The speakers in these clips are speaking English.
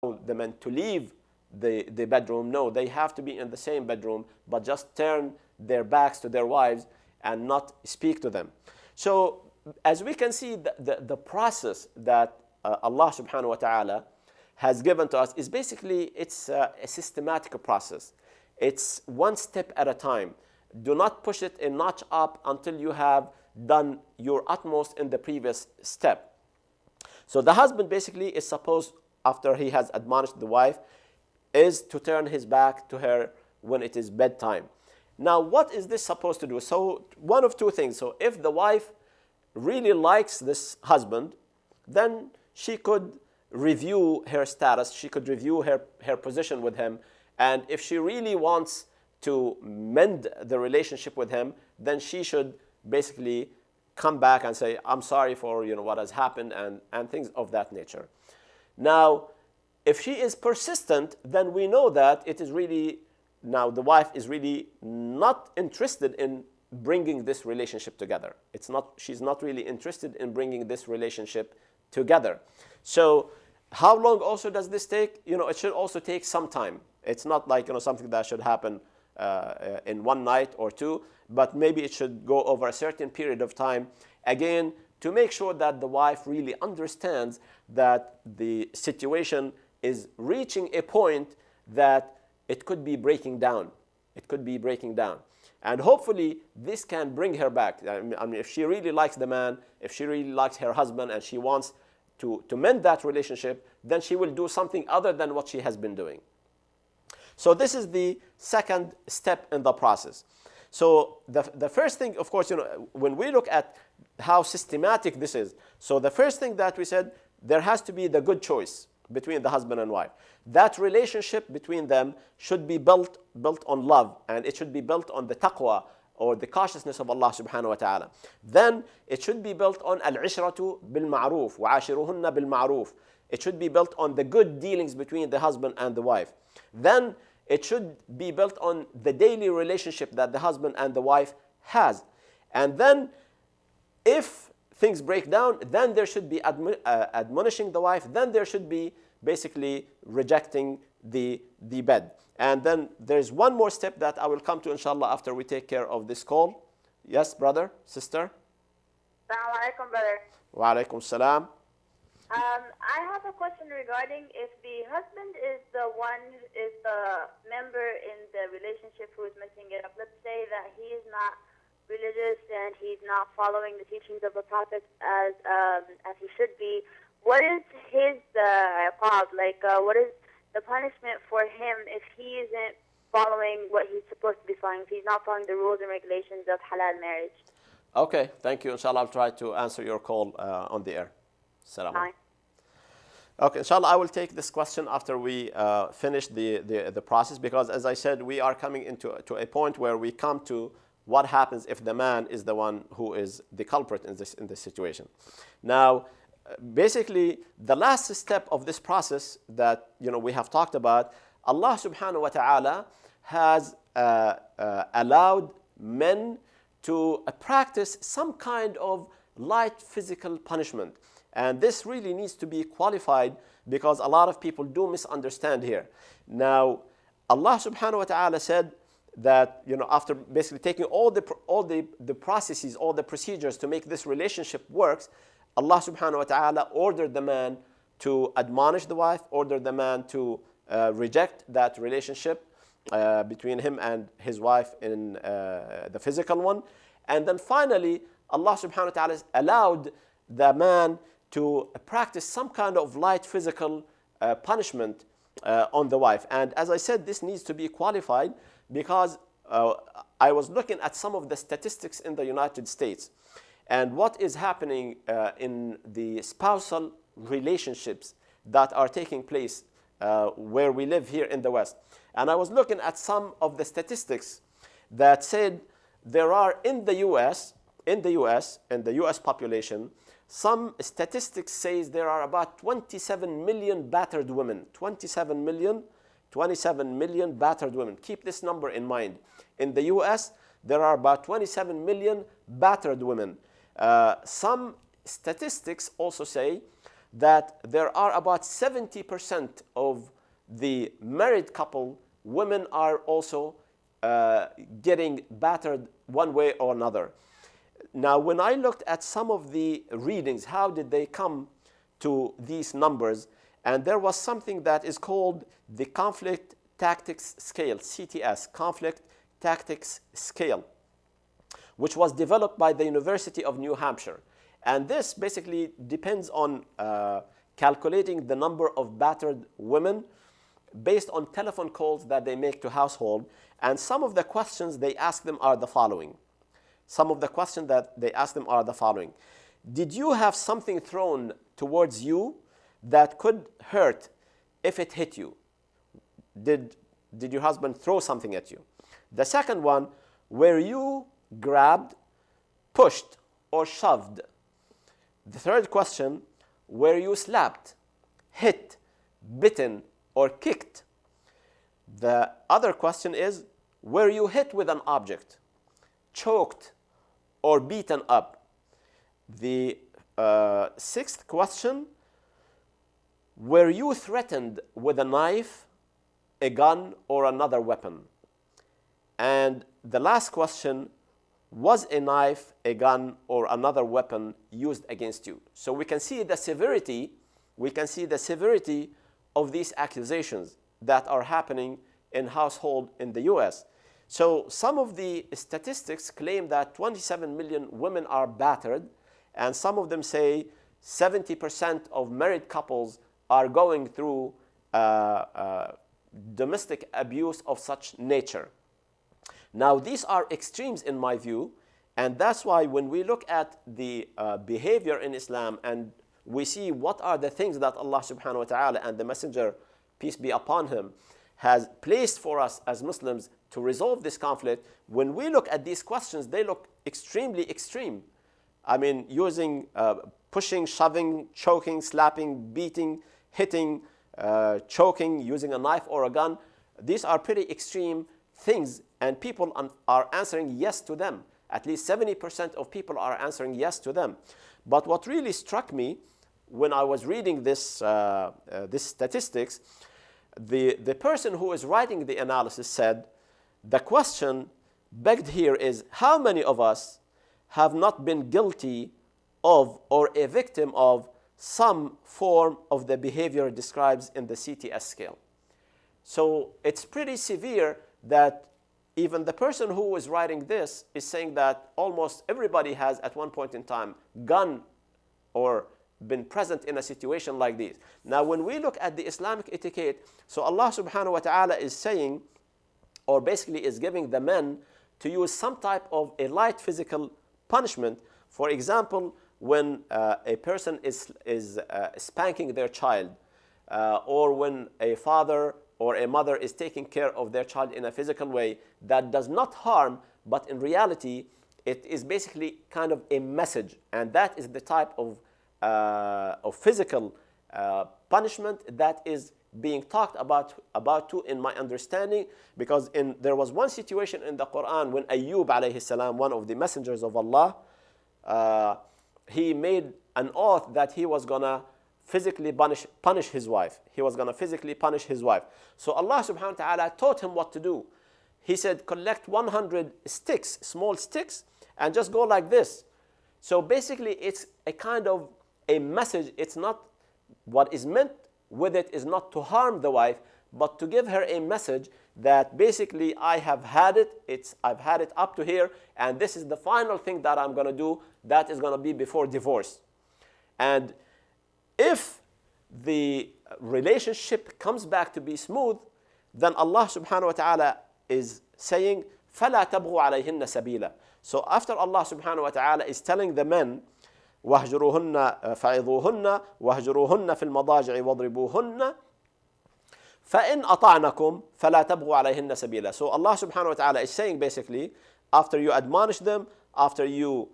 the men to leave the bedroom. No, they have to be in the same bedroom, but just turn their backs to their wives and not speak to them. So as we can see, the process that Allah subhanahu wa ta'ala has given to us is basically, it's a systematic process. It's one step at a time. Do not push it a notch up until you have done your utmost in the previous step. So the husband basically is supposed, after he has admonished the wife, is to turn his back to her when it is bedtime. Now, what is this supposed to do? So one of two things. So if the wife really likes this husband, then she could review her status, she could review her position with him, and if she really wants to mend the relationship with him, then she should basically come back and say, I'm sorry for what has happened, and things of that nature. Now, if she is persistent, then we know that it is really, now the wife is really not interested in bringing this relationship together. She's not really interested in bringing this relationship together. So how long also does this take? It should also take some time. It's not like something that should happen in one night or two, but maybe it should go over a certain period of time, again, to make sure that the wife really understands that the situation is reaching a point that it could be breaking down. It could be breaking down. And hopefully this can bring her back. I mean, if she really likes the man, if she really likes her husband, and she wants to mend that relationship, then she will do something other than what she has been doing. So this is the second step in the process. So the first thing, of course, when we look at how systematic this is, so the first thing that we said, there has to be the good choice between the husband and wife. That relationship between them should be built on love, and it should be built on the taqwa, or the cautiousness of Allah subhanahu wa ta'ala. Then it should be built on al-ishratu bil-ma'ruf, wa'ashiruhunna bil-ma'ruf. It should be built on the good dealings between the husband and the wife. Then it should be built on the daily relationship that the husband and the wife has. And then if things break down, then there should be admonishing the wife, then there should be basically rejecting the bed. And then there's one more step that I will come to, inshallah, after we take care of this call. Yes, brother, sister? Assalamu alaikum, brother. Wa alaikum salam. I have a question regarding if the husband is the member in the relationship who is messing it up. Let's say that he is not religious and he's not following the teachings of the Prophet as he should be. What is his iqab? What is the punishment for him if he isn't following what he's supposed to be following, if he's not following the rules and regulations of halal marriage? Okay, thank you. Inshallah, I'll try to answer your call on the air. Salam. Okay, inshallah, I will take this question after we finish the process, because as I said, we are coming into a point where we come to what happens if the man is the one who is the culprit in this situation. Now, basically, the last step of this process that we have talked about, Allah subhanahu wa ta'ala has allowed men to practice some kind of light physical punishment. And this really needs to be qualified, because a lot of people do misunderstand here. Now, Allah subhanahu wa ta'ala said that after basically taking all the processes, all the procedures to make this relationship works, Allah subhanahu wa ta'ala ordered the man to admonish the wife, ordered the man to reject that relationship between him and his wife in the physical one. And then finally, Allah subhanahu wa ta'ala allowed the man to practice some kind of light physical punishment on the wife. And as I said, this needs to be qualified, because I was looking at some of the statistics in the United States and what is happening in the spousal relationships that are taking place where we live here in the West. And I was looking at some of the statistics that said there are in the US population, some statistics says there are about 27 million battered women. 27 million battered women. Keep this number in mind. In the US, there are about 27 million battered women. Some statistics also say that there are about 70% of the married couple, women are also getting battered one way or another. Now, when I looked at some of the readings, how did they come to these numbers? And there was something that is called the Conflict Tactics Scale, CTS, Conflict Tactics Scale, which was developed by the University of New Hampshire. And this basically depends on calculating the number of battered women based on telephone calls that they make to household. And some of the questions they ask them are the following. Did you have something thrown towards you that could hurt if it hit you? Did your husband throw something at you? The second one, were you grabbed, pushed, or shoved? The third question, were you slapped, hit, bitten, or kicked? The other question is, were you hit with an object, choked, or beaten up? The sixth question, were you threatened with a knife, a gun, or another weapon? And the last question, was a knife, a gun, or another weapon used against you? So we can see the severity of these accusations that are happening in household in the US. So some of the statistics claim that 27 million women are battered, and some of them say 70% of married couples are going through domestic abuse of such nature. Now, these are extremes in my view, and that's why when we look at the behavior in Islam and we see what are the things that Allah subhanahu wa ta'ala and the Messenger, peace be upon him, has placed for us as Muslims to resolve this conflict, when we look at these questions, they look extremely extreme. I mean, using pushing, shoving, choking, slapping, beating, hitting, choking, using a knife or a gun. These are pretty extreme things, and people are answering yes to them. At least 70% of people are answering yes to them. But what really struck me when I was reading this statistics, the person who is writing the analysis said, the question begged here is, how many of us have not been guilty of or a victim of some form of the behavior described in the CTS scale? So it's pretty severe that even the person who is writing this is saying that almost everybody has at one point in time gone or been present in a situation like this. Now, when we look at the Islamic etiquette, so Allah subhanahu wa ta'ala is saying, or basically is giving the men to use some type of a light physical punishment. For example, when a person is spanking their child, or when a father or a mother is taking care of their child in a physical way that does not harm, but in reality, it is basically kind of a message. And that is the type of physical punishment that is being talked about too, in my understanding, because there was one situation in the Quran when Ayyub alayhi salam, one of the messengers of Allah, he made an oath that he was going to physically punish his wife. He was going to physically punish his wife. So Allah subhanahu wa ta'ala taught him what to do. He said, collect 100 sticks, small sticks, and just go like this. So basically, it's a kind of a message. It's not, what is meant with it is not to harm the wife, but to give her a message that basically I have had it, I've had it up to here, and this is the final thing that I'm going to do. That is going to be before divorce. And if the relationship comes back to be smooth, then Allah subhanahu wa ta'ala is saying, فَلَا تَبْغُوا عَلَيْهِنَّ سَبِيلًا. So after Allah subhanahu wa ta'ala is telling the men, وَاهْجُرُوهُنَّ فَعِظُوهُنَّ وَاهْجُرُوهُنَّ فِي الْمَضَاجِعِ وَاضْرِبُوهُنَّ فَإِنْ أَطَعْنَكُمْ فَلَا تَبْغُوا عَلَيْهِنَّ سَبِيلًا. So Allah subhanahu wa ta'ala is saying basically, after you admonish them, after you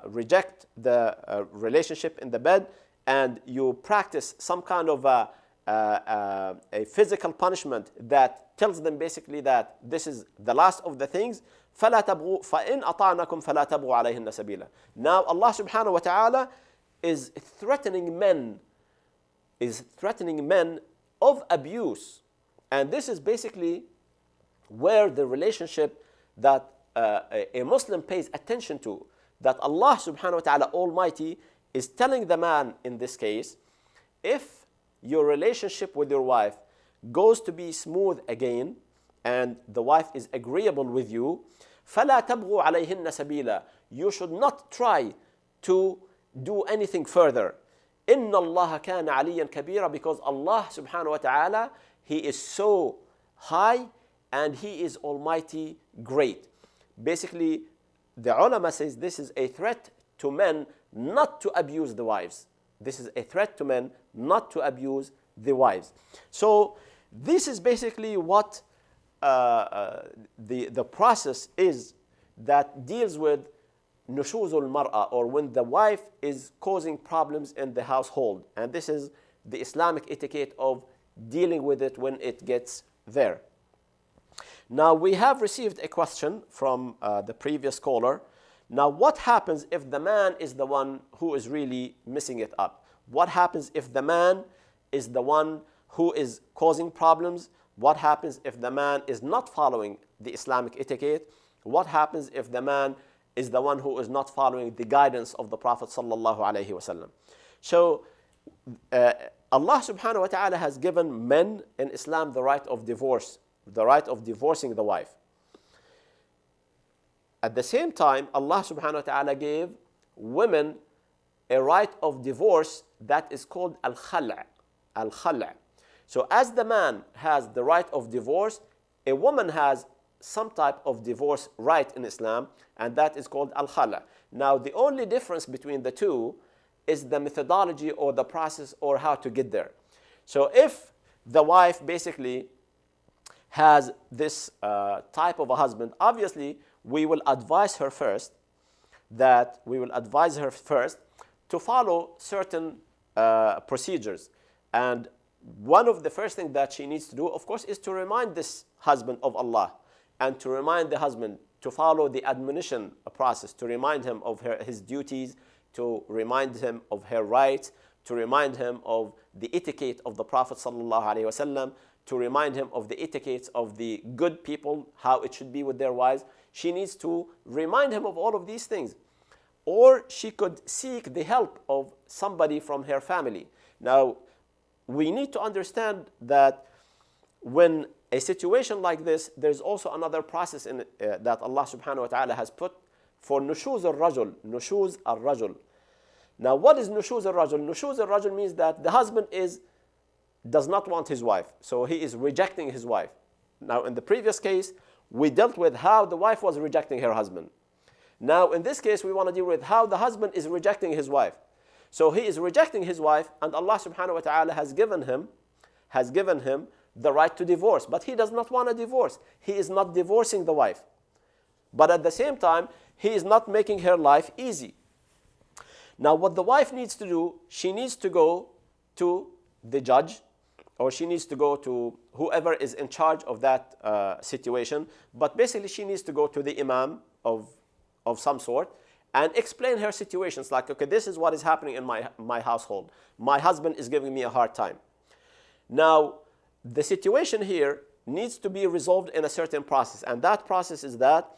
reject the relationship in the bed, and you practice some kind of a physical punishment that tells them basically that this is the last of the things, فَلَا تَبْغُوا فَإِنْ أَطَعْنَكُمْ فَلَا تَبْغُوا عَلَيْهِنَّ سَبِيلًا. Now Allah subhanahu wa ta'ala is threatening men is threatening men of abuse. And this is basically where the relationship that a Muslim pays attention to, that Allah subhanahu wa ta'ala Almighty is telling the man in this case, if your relationship with your wife goes to be smooth again, and the wife is agreeable with you, فَلَا تَبْغُوا عَلَيْهِنَّ سَبِيلًا, you should not try to do anything further. إِنَّ اللَّهَ كَانَ عَلِيًّا كَبِيرًا, because Allah subhanahu wa ta'ala, He is so high and He is almighty great. Basically, the ulama says this is a threat to men not to abuse the wives. This is a threat to men not to abuse the wives. So this is basically what the process is that deals with nushuzul mar'a, or when the wife is causing problems in the household. And this is the Islamic etiquette of dealing with it when it gets there. Now, we have received a question from the previous caller. Now, what happens if the man is the one who is really messing it up? What happens if the man is the one who is causing problems? What happens if the man is not following the Islamic etiquette? What happens if the man is the one who is not following the guidance of the Prophet sallallahu alaihi wasallam? So, Allah subhanahu wa ta'ala has given men in Islam the right of divorce, the right of divorcing the wife. At the same time, Allah subhanahu wa ta'ala gave women a right of divorce that is called al-khal'. Al-khal'. So as the man has the right of divorce, a woman has some type of divorce right in Islam, and that is called al-khal'. Now, the only difference between the two is the methodology or the process or how to get there. So if the wife basically has this type of a husband, obviously we will advise her first to follow certain procedures. And one of the first things that she needs to do, of course, is to remind this husband of Allah, and to remind the husband to follow the admonition process, to remind him of his duties, to remind him of her rights, to remind him of the etiquette of the Prophet sallallahu alaihi wasallam, to remind him of the etiquettes of the good people, how it should be with their wives. She needs to remind him of all of these things. Or she could seek the help of somebody from her family. Now, we need to understand that when a situation like this, there's also another process in that Allah subhanahu wa ta'ala has put for nushuz al-rajul. Nushuz al-rajul. Now, what is nushuz al-rajul? Nushuz al-rajul means that the husband does not want his wife, so he is rejecting his wife. Now, in the previous case, we dealt with how the wife was rejecting her husband. Now, in this case, we want to deal with how the husband is rejecting his wife. So he is rejecting his wife, and Allah subhanahu wa ta'ala has given him the right to divorce. But he does not want a divorce. He is not divorcing the wife. But at the same time, he is not making her life easy. Now, what the wife needs to do, she needs to go to the judge, or she needs to go to whoever is in charge of that situation. But basically, she needs to go to the imam of some sort and explain her situations. Like, okay, this is what is happening in my household. My husband is giving me a hard time. Now, the situation here needs to be resolved in a certain process. And that process is that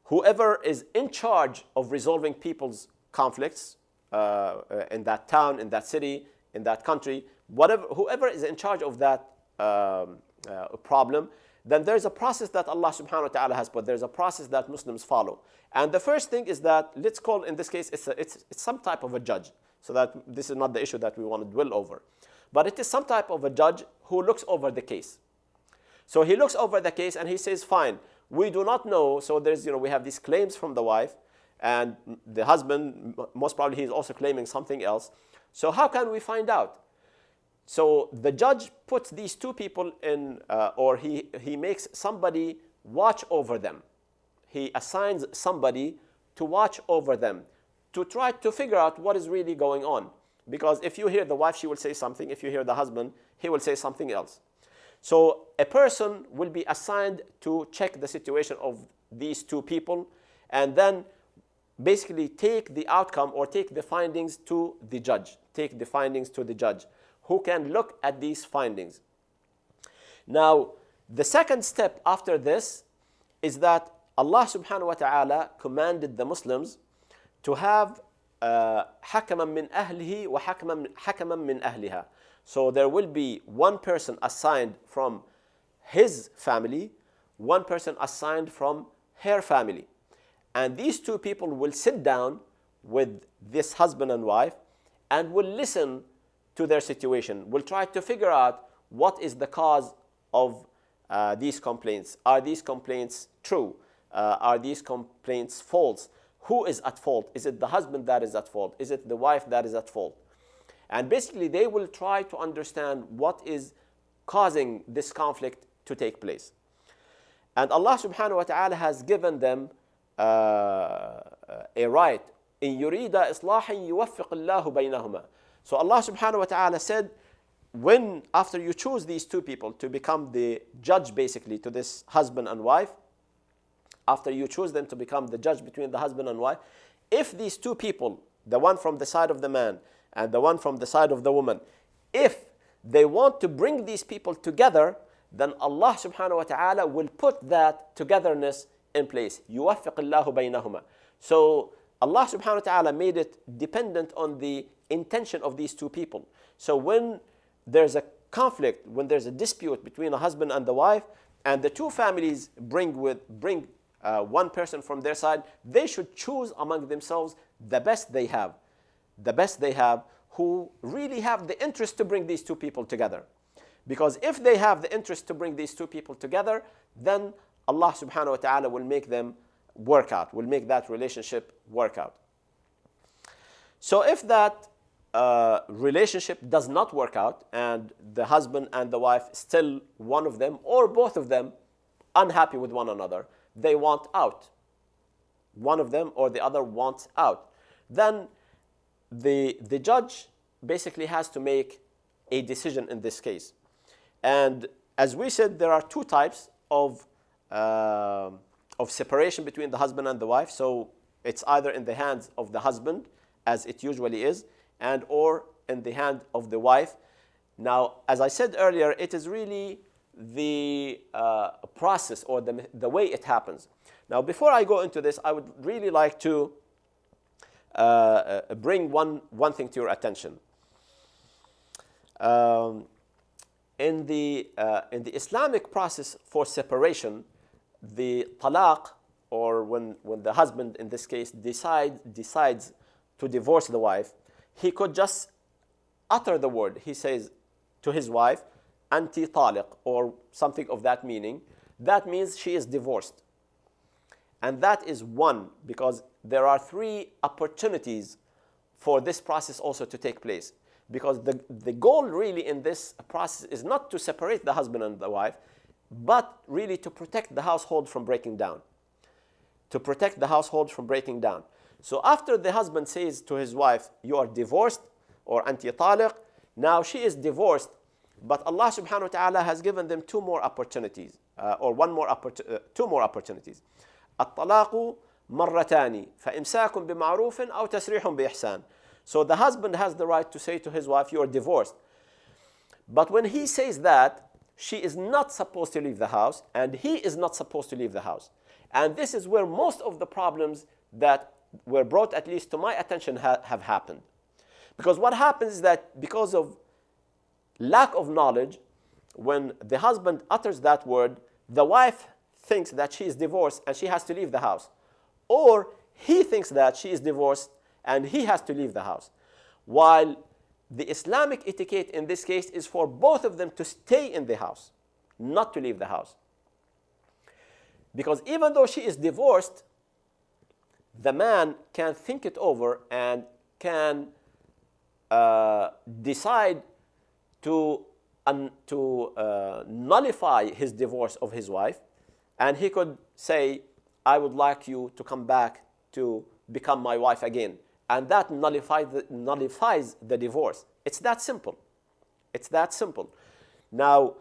whoever is in charge of resolving people's conflicts in that town, in that city, in that country, whoever is in charge of that problem, then there's a process that Allah subhanahu wa ta'ala has put. There's a process that Muslims follow. And the first thing is that, let's call, in this case, it's some type of a judge. So that this is not the issue that we want to dwell over. But it is some type of a judge who looks over the case. So he looks over the case and he says, fine, we do not know. So we have these claims from the wife, and the husband, most probably he's also claiming something else. So how can we find out? So the judge puts these two people in, or he makes somebody watch over them. He assigns somebody to watch over them, to try to figure out what is really going on. Because if you hear the wife, she will say something. If you hear the husband, he will say something else. So a person will be assigned to check the situation of these two people, and then basically take the outcome or take the findings to the judge. Take the findings to the judge. who can look at these findings. Now, the second step after this is that Allah subhanahu wa ta'ala commanded the Muslims to have حكما من أهله وحكما من أهلها. So there will be one person assigned from his family, one person assigned from her family. And these two people will sit down with this husband and wife and will listen to their situation, will try to figure out what is the cause of these complaints. Are these complaints true? Are these complaints false? Who is at fault? Is it the husband that is at fault? Is it the wife that is at fault? And basically they will try to understand what is causing this conflict to take place. And Allah subhanahu wa ta'ala has given them a right. إِن يُرِيدَ إِصْلَاحًا يُوَفِّقِ اللَّهُ بَيْنَهُمَا. So Allah subhanahu wa ta'ala said, when after you choose these two people to become the judge basically to this husband and wife, after you choose them to become the judge between the husband and wife, if these two people, the one from the side of the man and the one from the side of the woman, if they want to bring these people together, then Allah subhanahu wa ta'ala will put that togetherness in place. يُوَفِّقِ اللَّهُ بَيْنَهُمَا. So Allah subhanahu wa ta'ala made it dependent on the intention of these two people. So when there's a conflict, when there's a dispute between a husband and the wife, and the two families bring one person from their side, they should choose among themselves the best they have. The best they have, who really have the interest to bring these two people together. Because if they have the interest to bring these two people together, then Allah subhanahu wa ta'ala will make them work out, will make that relationship work out. So if that relationship does not work out, and the husband and the wife, still one of them or both of them, unhappy with one another, they want out. One of them or the other wants out. Then the judge basically has to make a decision in this case. And as we said, there are two types of separation between the husband and the wife. So it's either in the hands of the husband, as it usually is, and or in the hand of the wife. Now, as I said earlier, it is really the process or the way it happens. Now, before I go into this, I would really like to bring one thing to your attention. In the Islamic process for separation, the talaq, or when the husband in this case decides to divorce the wife, he could just utter the word. He says to his wife, "Anti taliq," or something of that meaning. That means she is divorced. And that is one, because there are three opportunities for this process also to take place. Because the goal really in this process is not to separate the husband and the wife, but really to protect the household from breaking down. To protect the household from breaking down. So after the husband says to his wife, "You are divorced," or "Anti taliq," now she is divorced, but Allah subhanahu wa ta'ala has given them two more opportunities, two more opportunities. الطلاق مرتان فإمساك بمعروف أو تسريح بإحسان. So the husband has the right to say to his wife, "You are divorced." But when he says that, she is not supposed to leave the house, and he is not supposed to leave the house. And this is where most of the problems that were brought, at least to my attention, have happened. Because what happens is that because of lack of knowledge, when the husband utters that word, the wife thinks that she is divorced and she has to leave the house. Or he thinks that she is divorced and he has to leave the house. While the Islamic etiquette in this case is for both of them to stay in the house, not to leave the house. Because even though she is divorced, the man can think it over and can decide to nullify his divorce of his wife, and he could say, "I would like you to come back to become my wife again." And that nullifies the divorce. It's that simple. It's that simple. Now,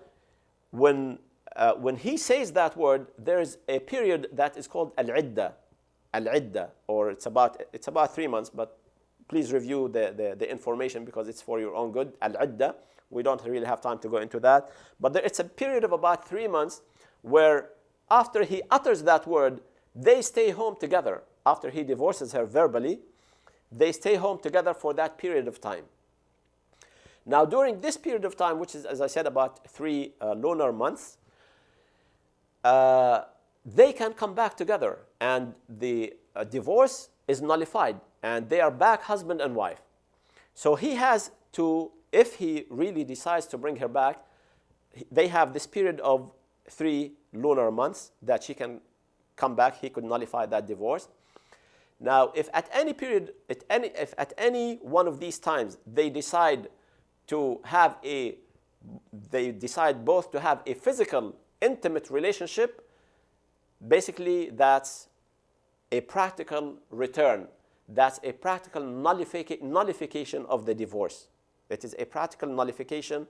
when he says that word, there is a period that is called al-idda, or it's about 3 months, but please review the information because it's for your own good. Al-idda, we don't really have time to go into that. But it's a period of about 3 months where after he utters that word, they stay home together. After he divorces her verbally, they stay home together for that period of time. Now, during this period of time, which is, as I said, about 3 lunar months, they can come back together, and the divorce is nullified, and they are back husband and wife. So he has to, if he really decides to bring her back, they have this period of 3 lunar months that she can come back. He could nullify that divorce. Now, if at any period, if at any one of these times they decide both to have a physical, intimate relationship, basically that's a practical return. That's a practical nullification of the divorce. It is a practical nullification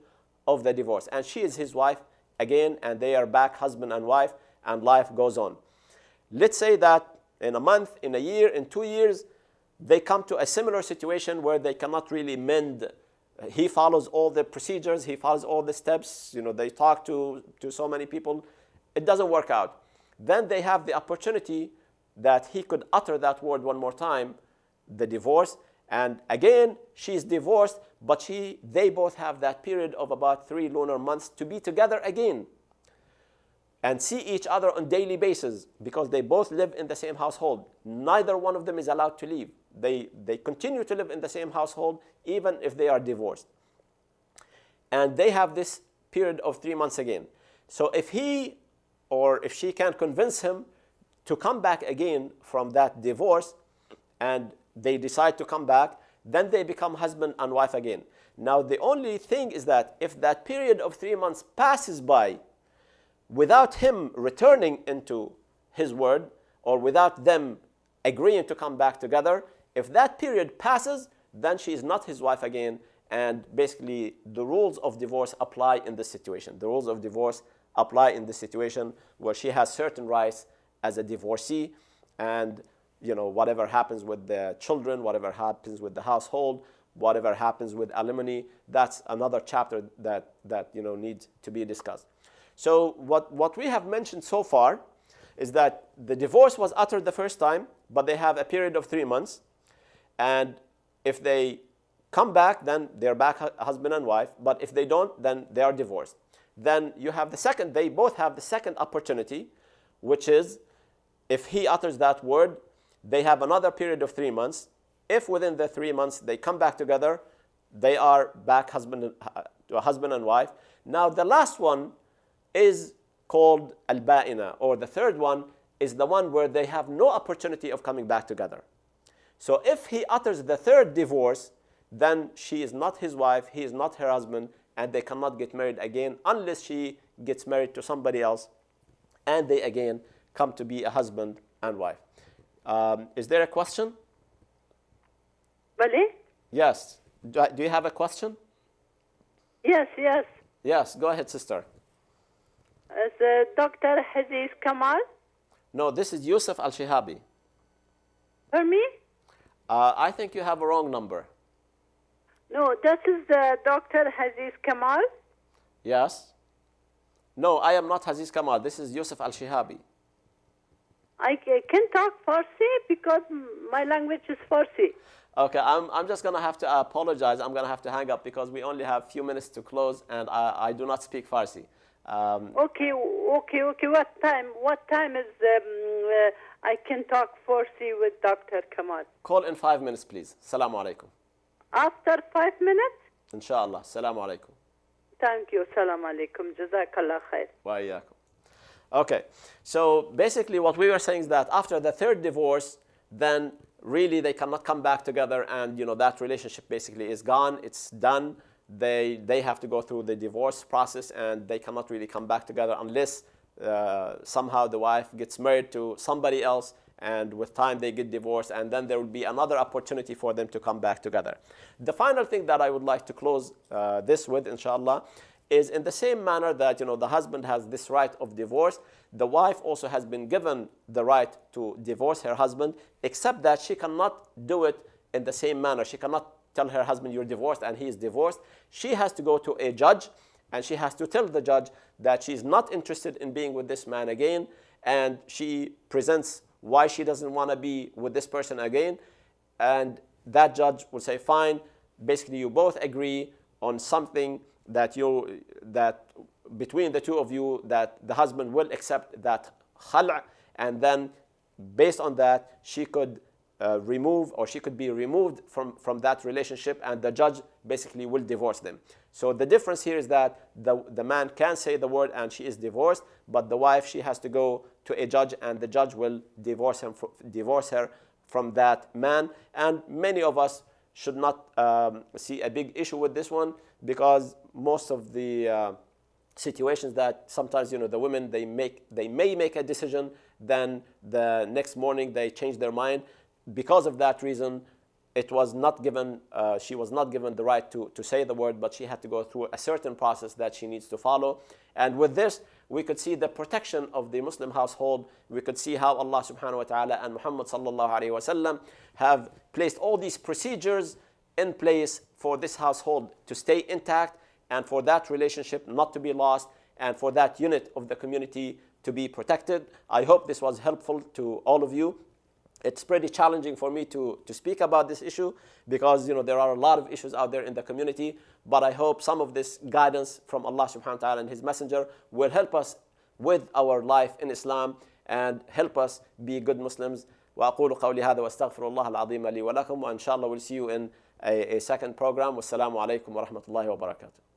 of the divorce. And she is his wife again, and they are back husband and wife, and life goes on. Let's say that in a month, in a year, in 2 years, they come to a similar situation where they cannot really mend. He follows all the procedures, he follows all the steps, they talk to so many people. It doesn't work out. Then they have the opportunity that he could utter that word one more time, the divorce, and again, she's divorced, but they both have that period of about 3 lunar months to be together again and see each other on a daily basis because they both live in the same household. Neither one of them is allowed to leave. They continue to live in the same household even if they are divorced. And they have this period of 3 months again. So if he or if she can convince him to come back again from that divorce and they decide to come back, then they become husband and wife again. Now the only thing is that if that period of 3 months passes by without him returning into his word or without them agreeing to come back together, if that period passes, then she is not his wife again, and basically the rules of divorce apply in this situation. The rules of divorce apply in this situation where she has certain rights as a divorcee, and whatever happens with the children, whatever happens with the household, whatever happens with alimony, that's another chapter that needs to be discussed. So what we have mentioned so far is that the divorce was uttered the first time, but they have a period of 3 months. And if they come back, then they're back husband and wife. But if they don't, then they are divorced. Then you have they both have the second opportunity, which is if he utters that word, they have another period of 3 months. If within the 3 months they come back together, they are back husband and wife. Now the last one is called al-ba'ina, or the third one is the one where they have no opportunity of coming back together. So if he utters the third divorce, then she is not his wife, he is not her husband, and they cannot get married again unless she gets married to somebody else, and they again come to be a husband and wife. Is there a question? Bali? Yes. Do you have a question? Yes. Yes, go ahead, sister. Is Dr. Aziz Kamal? No, this is Yousef Al-Shehabi. For me? I think you have a wrong number. No, this is Dr. Aziz Kamal. Yes. No, I am not Aziz Kamal. This is Yousef Al-Shehabi. I can talk Farsi because my language is Farsi. Okay, I'm just going to have to apologize. I'm going to have to hang up because we only have a few minutes to close, and I do not speak Farsi. Okay. What time is I can talk Farsi with Dr. Kamal? Call in 5 minutes, please. Assalamu alaikum. After 5 minutes? Inshallah. Assalamu alaikum. Thank you. Assalamu alaikum. Jazakallah khair. Wa iyyakum. Okay, so basically what we were saying is that after the third divorce, then really they cannot come back together, and that relationship basically is gone. It's done. They have to go through the divorce process, and they cannot really come back together unless somehow the wife gets married to somebody else, and with time they get divorced, and then there will be another opportunity for them to come back together. The final thing that I would like to close this with, inshallah, is in the same manner that the husband has this right of divorce, the wife also has been given the right to divorce her husband, except that she cannot do it in the same manner. She cannot tell her husband, you're divorced, and he is divorced. She has to go to a judge, and she has to tell the judge that she's not interested in being with this man again, and she presents why she doesn't want to be with this person again, and that judge will say, fine, basically you both agree on something that between the two of you, that the husband will accept that khala', and then based on that she could remove, or she could be removed from that relationship, and the judge basically will divorce them. So the difference here is that the man can say the word and she is divorced, but the wife, she has to go to a judge, and the judge will divorce her from that man. And many of us should not see a big issue with this one, because most of the situations that sometimes, the women, they may make a decision, then the next morning they change their mind. Because of that reason, she was not given the right to say the word, but she had to go through a certain process that she needs to follow. And with this, we could see the protection of the Muslim household. We could see how Allah subhanahu wa ta'ala and Muhammad sallallahu alayhi wa sallam have placed all these procedures in place for this household to stay intact, and for that relationship not to be lost, and for that unit of the community to be protected. I hope this was helpful to all of you. It's pretty challenging for me to speak about this issue, because there are a lot of issues out there in the community, but I hope some of this guidance from Allah subhanahu wa ta'ala and His Messenger will help us with our life in Islam and help us be good Muslims. وأقول قولي هذا وأستغفر الله العظيم لي ولكم, وإن شاء الله we'll see you in a second program. والسلام عليكم ورحمة الله وبركاته.